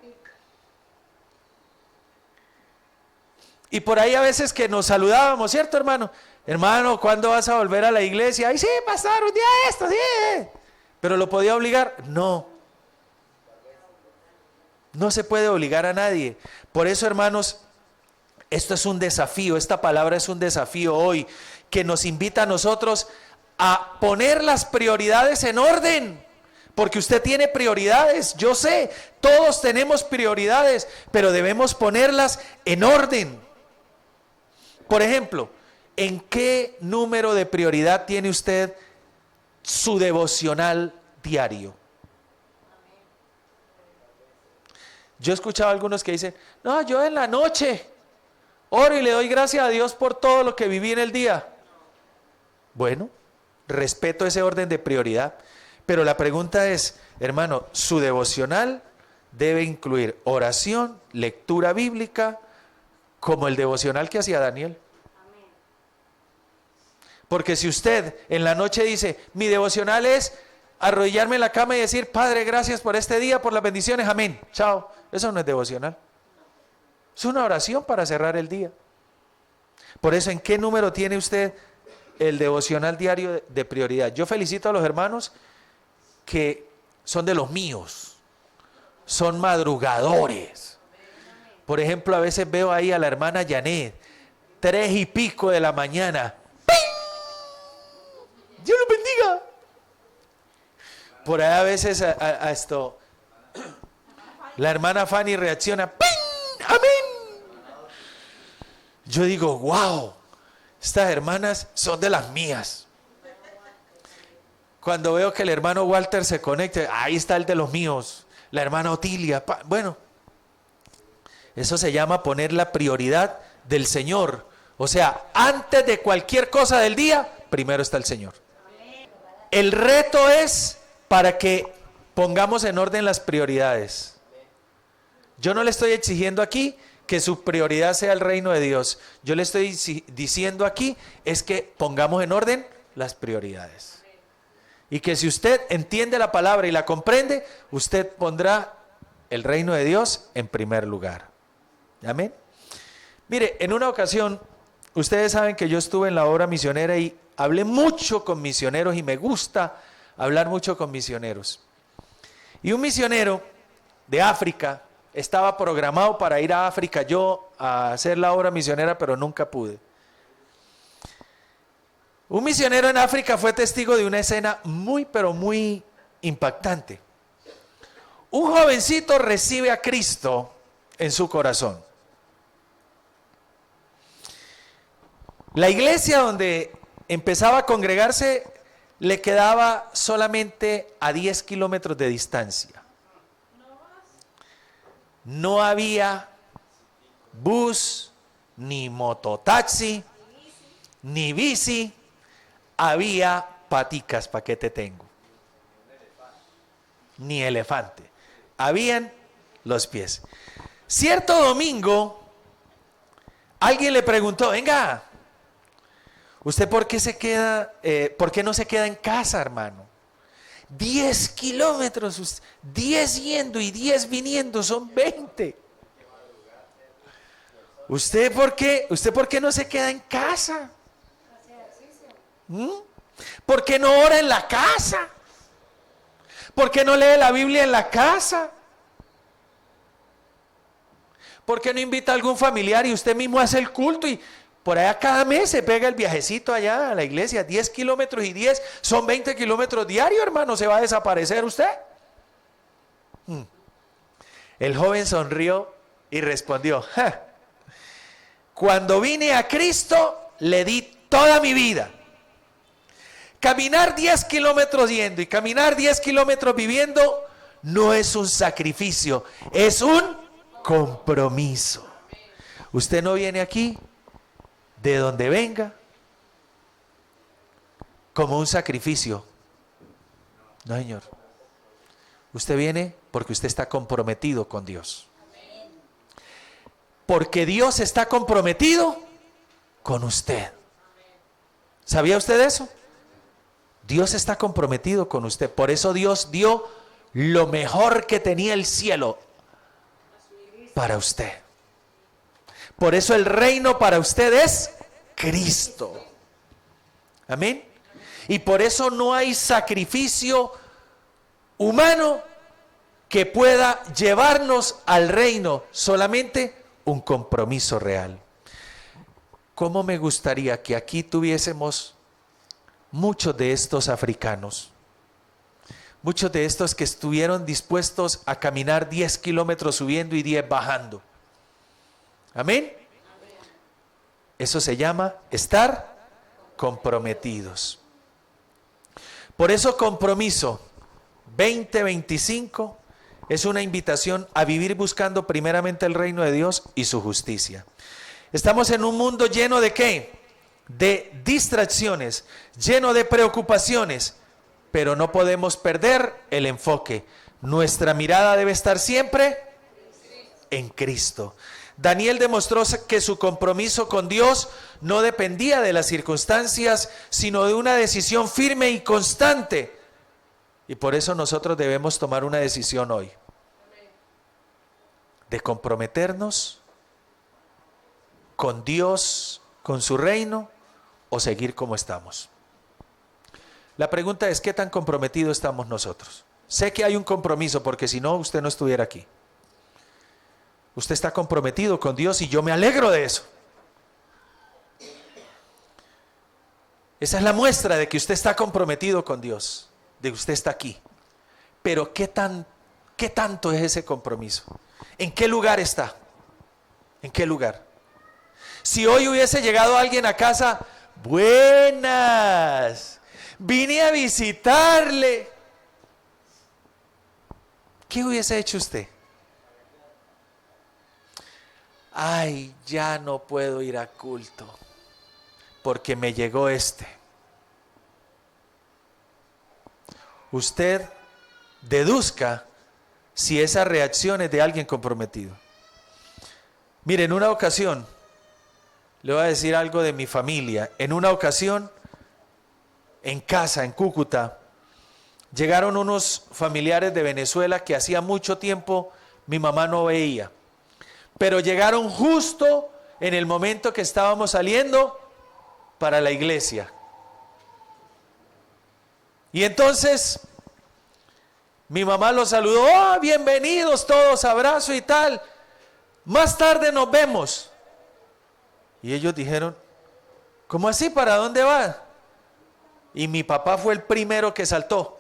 Y por ahí a veces que nos saludábamos, ¿cierto, hermano? Hermano, ¿cuándo vas a volver a la iglesia? Ay, sí, pastor, un día de esto, sí. ¿Pero lo podía obligar? No. No se puede obligar a nadie. Por eso, hermanos, esto es un desafío, esta palabra es un desafío hoy, que nos invita a nosotros a poner las prioridades en orden. Porque usted tiene prioridades, yo sé, todos tenemos prioridades, pero debemos ponerlas en orden. Por ejemplo, ¿en qué número de prioridad tiene usted su devocional diario? Yo he escuchado a algunos que dicen, no, yo en la noche oro y le doy gracias a Dios por todo lo que viví en el día. Bueno, respeto ese orden de prioridad. Pero la pregunta es, hermano, su devocional debe incluir oración, lectura bíblica, como el devocional que hacía Daniel. Porque si usted en la noche dice, mi devocional es arrodillarme en la cama y decir, Padre, gracias por este día, por las bendiciones, amén, chao. Eso no es devocional. Es una oración para cerrar el día. Por eso, ¿en qué número tiene usted el devocional diario de prioridad? Yo felicito a los hermanos que son de los míos, son madrugadores. Por ejemplo, a veces veo ahí a la hermana Janet, 3:00 de la mañana. ¡Ping! Dios los bendiga. Por ahí a veces a esto, la hermana Fanny reacciona, ¡ping! ¡Amén! Yo digo, wow, estas hermanas son de las mías. Cuando veo que el hermano Walter se conecta, ahí está el de los míos, la hermana Otilia. Bueno, eso se llama poner la prioridad del Señor. O sea, antes de cualquier cosa del día, primero está el Señor. El reto es para que pongamos en orden las prioridades. Yo no le estoy exigiendo aquí que su prioridad sea el reino de Dios. Yo le estoy diciendo aquí es que pongamos en orden las prioridades. Y que si usted entiende la palabra y la comprende, usted pondrá el reino de Dios en primer lugar. Amén. Mire, en una ocasión, ustedes saben que yo estuve en la obra misionera y hablé mucho con misioneros y me gusta hablar mucho con misioneros. Y un misionero de África estaba programado para ir a África yo a hacer la obra misionera, pero nunca pude. Un misionero en África fue testigo de una escena muy, pero muy impactante. Un jovencito recibe a Cristo en su corazón. La iglesia donde empezaba a congregarse le quedaba solamente a 10 kilómetros de distancia. No había bus, ni mototaxi, ni bici. Había paticas, ¿para qué te tengo? Ni elefante. Habían los pies. Cierto domingo, alguien le preguntó, venga, ¿usted por qué por qué no se queda en casa, hermano? 10 kilómetros, 10 yendo y 10 viniendo, son 20. ¿Usted por qué no se queda en casa? ¿Mm? ¿Por qué no ora en la casa? ¿Por qué no lee la Biblia en la casa? ¿Por qué no invita a algún familiar y usted mismo hace el culto y por allá cada mes se pega el viajecito allá a la iglesia? 10 kilómetros y 10 son 20 kilómetros diarios, hermano. ¿Se va a desaparecer usted? El joven sonrió y respondió, ¡ja! Cuando vine a Cristo le di toda mi vida. Caminar 10 kilómetros yendo y caminar 10 kilómetros viviendo no es un sacrificio, es un compromiso. Usted no viene aquí de donde venga como un sacrificio. No, señor. Usted viene porque usted está comprometido con Dios. Porque Dios está comprometido con usted. ¿Sabía usted eso? Dios está comprometido con usted. Por eso Dios dio lo mejor que tenía el cielo para usted. Por eso el reino para usted es Cristo. Amén. Y por eso no hay sacrificio humano que pueda llevarnos al reino, solamente un compromiso real. ¿Cómo me gustaría que aquí tuviésemos muchos de estos africanos? Muchos de estos que estuvieron dispuestos a caminar 10 kilómetros subiendo y 10 bajando. Amén. Eso se llama estar comprometidos. Por eso compromiso 2025 es una invitación a vivir buscando primeramente el reino de Dios y su justicia. Estamos en un mundo lleno de ¿qué? De distracciones, lleno de preocupaciones, pero no podemos perder el enfoque. Nuestra mirada debe estar siempre en Cristo. Daniel demostró que su compromiso con Dios no dependía de las circunstancias, sino de una decisión firme y constante. Y por eso nosotros debemos tomar una decisión hoy, de comprometernos con Dios, con su reino, o seguir como estamos. La pregunta es, ¿qué tan comprometidos estamos nosotros? Sé que hay un compromiso, porque si no, usted no estuviera aquí. Usted está comprometido con Dios y yo me alegro de eso. Esa es la muestra de que usted está comprometido con Dios, de que usted está aquí. Pero ¿qué tanto es ese compromiso? ¿En qué lugar está? ¿En qué lugar? Si hoy hubiese llegado alguien a casa, buenas, vine a visitarle, ¿qué hubiese hecho usted? Ay, ya no puedo ir a culto porque me llegó este. Usted deduzca si esa reacción es de alguien comprometido. Mire, en una ocasión, le voy a decir algo de mi familia. En una ocasión, en casa, en Cúcuta, llegaron unos familiares de Venezuela que hacía mucho tiempo mi mamá no veía. Pero llegaron justo en el momento que estábamos saliendo para la iglesia. Y entonces mi mamá los saludó, oh, bienvenidos todos, abrazo y tal. Más tarde nos vemos. Y ellos dijeron, ¿cómo así? ¿Para dónde va? Y mi papá fue el primero que saltó.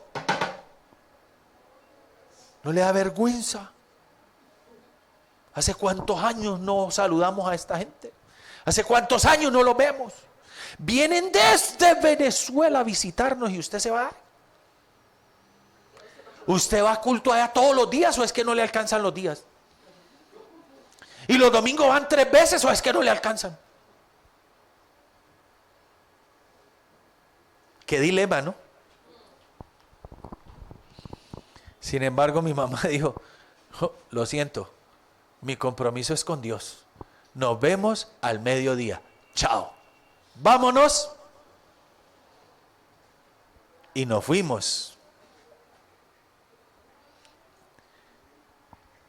¿No le da vergüenza? ¿Hace cuántos años no saludamos a esta gente? ¿Hace cuántos años no los vemos? Vienen desde Venezuela a visitarnos y usted se va. ¿Usted va a culto allá todos los días o es que no le alcanzan los días? ¿Y los domingos van 3 veces o es que no le alcanzan? Qué dilema, ¿no? Sin embargo, mi mamá dijo, Oh, lo siento, mi compromiso es con Dios. Nos vemos al mediodía. Chao. Vámonos. Y nos fuimos.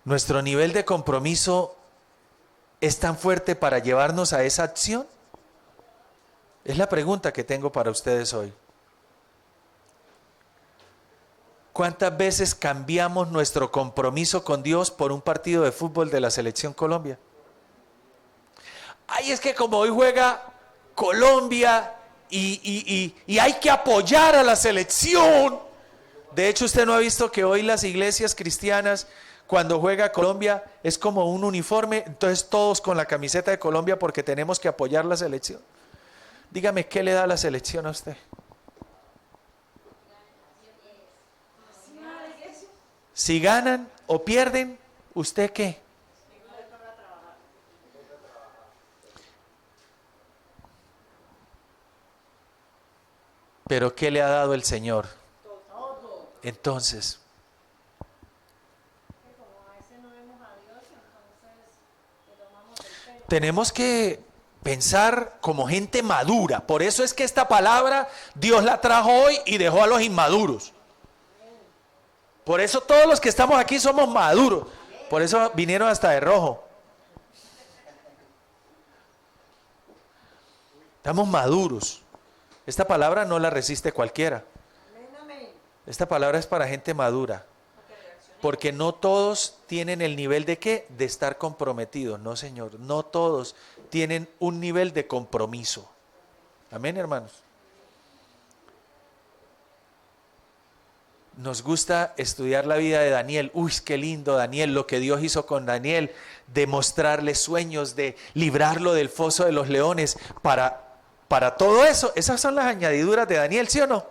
¿Nuestro nivel de compromiso es tan fuerte para llevarnos a esa acción? Es la pregunta que tengo para ustedes hoy. ¿Cuántas veces cambiamos nuestro compromiso con Dios por un partido de fútbol de la Selección Colombia? Ay, es que como hoy juega Colombia y hay que apoyar a la selección. De hecho, usted no ha visto que hoy las iglesias cristianas, cuando juega Colombia, es como un uniforme, entonces todos con la camiseta de Colombia porque tenemos que apoyar la selección. Dígame, ¿qué le da la selección a usted? Si ganan o pierden, ¿usted qué? Pero ¿qué le ha dado el Señor? Entonces, tenemos que pensar como gente madura. Por eso es que esta palabra Dios la trajo hoy y dejó a los inmaduros. Por eso todos los que estamos aquí somos maduros. Por eso vinieron hasta de rojo. Estamos maduros. Esta palabra no la resiste cualquiera. Esta palabra es para gente madura. Porque no todos tienen el nivel de ¿qué? De estar comprometidos. No, Señor. No todos tienen un nivel de compromiso. Amén, hermanos. Nos gusta estudiar la vida de Daniel. Uy, qué lindo Daniel, lo que Dios hizo con Daniel, de mostrarle sueños, de librarlo del foso de los leones. Para todo eso, esas son las añadiduras de Daniel, ¿sí o no?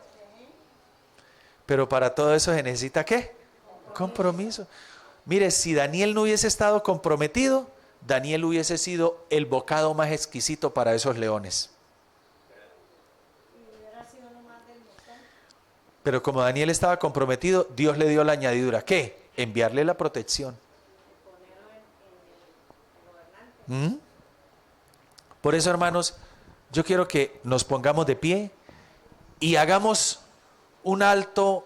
Pero para todo eso se necesita ¿qué? Compromiso. Mire, si Daniel no hubiese estado comprometido, Daniel hubiese sido el bocado más exquisito para esos leones. Pero como Daniel estaba comprometido, Dios le dio la añadidura. ¿Qué? Enviarle la protección. Por eso, hermanos, yo quiero que nos pongamos de pie y hagamos un alto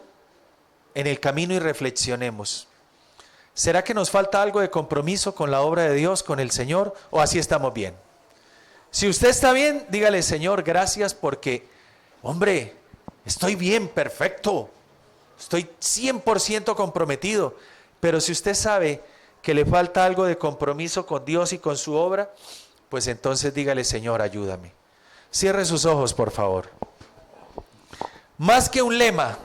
en el camino y reflexionemos. ¿Será que nos falta algo de compromiso con la obra de Dios, con el Señor, o así estamos bien? Si usted está bien, dígale, Señor, gracias porque, hombre, estoy bien, perfecto, estoy 100% comprometido. Pero si usted sabe que le falta algo de compromiso con Dios y con su obra, pues entonces dígale, Señor, ayúdame. Cierre sus ojos, por favor. Más que un lema,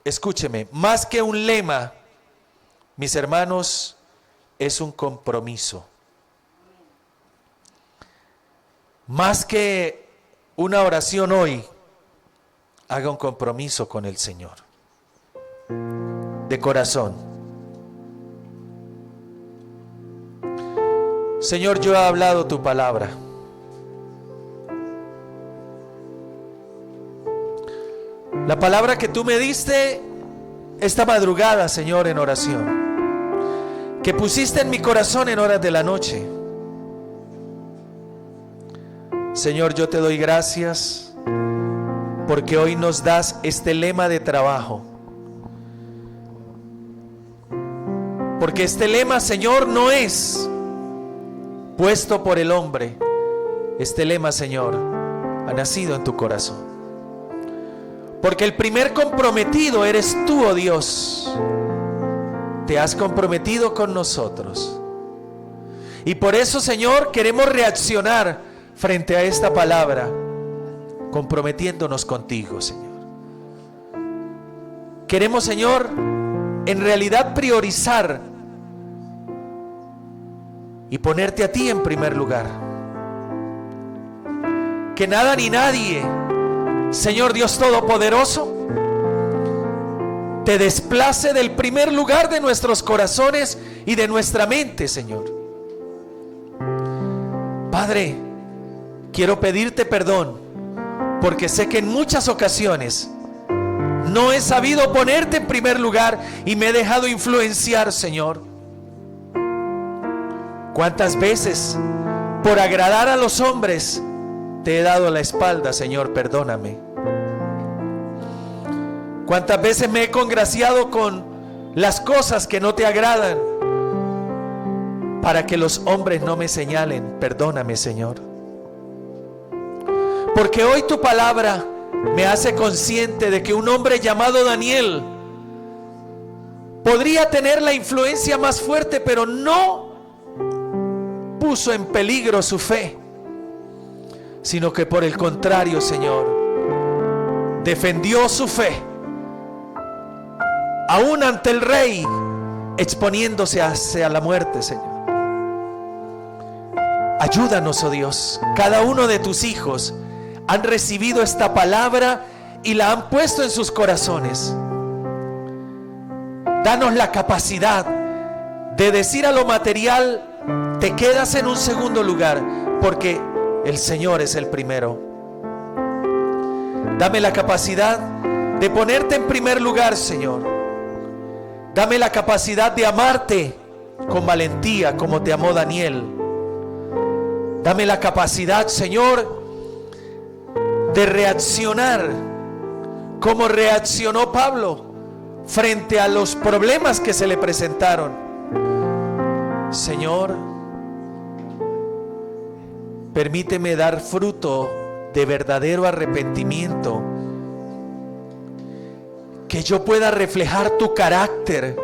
escúcheme, más que un lema, mis hermanos, es un compromiso. Más que una oración hoy, haga un compromiso con el Señor. De corazón. Señor, yo he hablado tu palabra. La palabra que tú me diste esta madrugada, Señor, en oración, que pusiste en mi corazón en horas de la noche. Señor, yo te doy gracias porque hoy nos das este lema de trabajo. Porque este lema, Señor, no es puesto por el hombre. Este lema, Señor, ha nacido en tu corazón. Porque el primer comprometido eres tú, oh Dios. Te has comprometido con nosotros. Y por eso, Señor, queremos reaccionar frente a esta palabra, comprometiéndonos contigo, Señor. Queremos, Señor, en realidad priorizar y ponerte a ti en primer lugar. Que nada ni nadie, Señor Dios Todopoderoso, te desplace del primer lugar de nuestros corazones y de nuestra mente, Señor. Padre, quiero pedirte perdón porque sé que en muchas ocasiones No he sabido ponerte en primer lugar y me he dejado influenciar, Señor. ¿Cuántas veces por agradar a los hombres te he dado la espalda, Señor? Perdóname. ¿Cuántas veces me he congraciado con las cosas que no te agradan para que los hombres no me señalen? Perdóname, Señor. Porque hoy tu palabra me hace consciente de que un hombre llamado Daniel podría tener la influencia más fuerte, pero no puso en peligro su fe, sino que por el contrario, Señor, defendió su fe aún ante el rey, exponiéndose hacia la muerte, Señor. Ayúdanos, oh Dios. Cada uno de tus hijos han recibido esta palabra y la han puesto en sus corazones. Danos la capacidad de decir a lo material: te quedas en un segundo lugar, porque el Señor es el primero. Dame la capacidad de ponerte en primer lugar, Señor. Dame la capacidad de amarte con valentía, como te amó Daniel. Dame la capacidad, Señor, de reaccionar como reaccionó Pablo frente a los problemas que se le presentaron. Señor, permíteme dar fruto de verdadero arrepentimiento, que yo pueda reflejar tu carácter,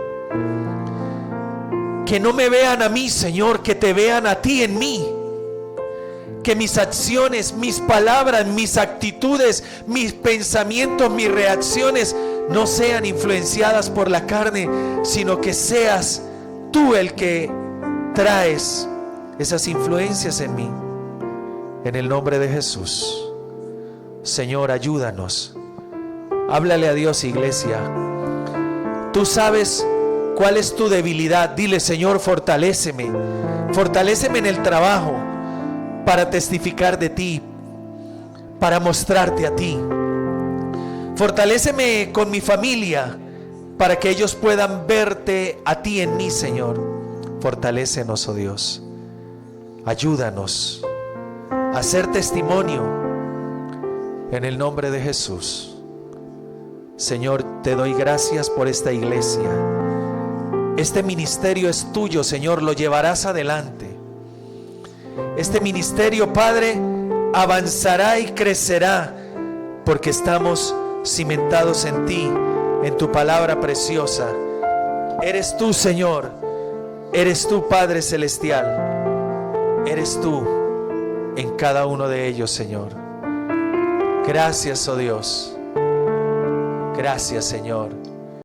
que no me vean a mí, Señor, que te vean a ti en mí. Que mis acciones, mis palabras, mis actitudes, mis pensamientos, mis reacciones no sean influenciadas por la carne, sino que seas tú el que traes esas influencias en mí. En el nombre de Jesús. Señor, ayúdanos. Háblale a Dios, iglesia. Tú sabes cuál es tu debilidad. Dile: Señor, fortaléceme. Fortaléceme en el trabajo, para testificar de ti, para mostrarte a ti. Fortaléceme con mi familia, para que ellos puedan verte a ti en mí, Señor. Fortalécenos, oh Dios. Ayúdanos a ser testimonio en el nombre de Jesús. Señor, te doy gracias por esta iglesia. Este ministerio es tuyo, Señor, lo llevarás adelante. Este ministerio, Padre, avanzará y crecerá, porque estamos cimentados en ti, en tu palabra preciosa. Eres tú, Señor. Eres tú, Padre celestial. Eres tú en cada uno de ellos, Señor. Gracias, oh Dios. Gracias, Señor.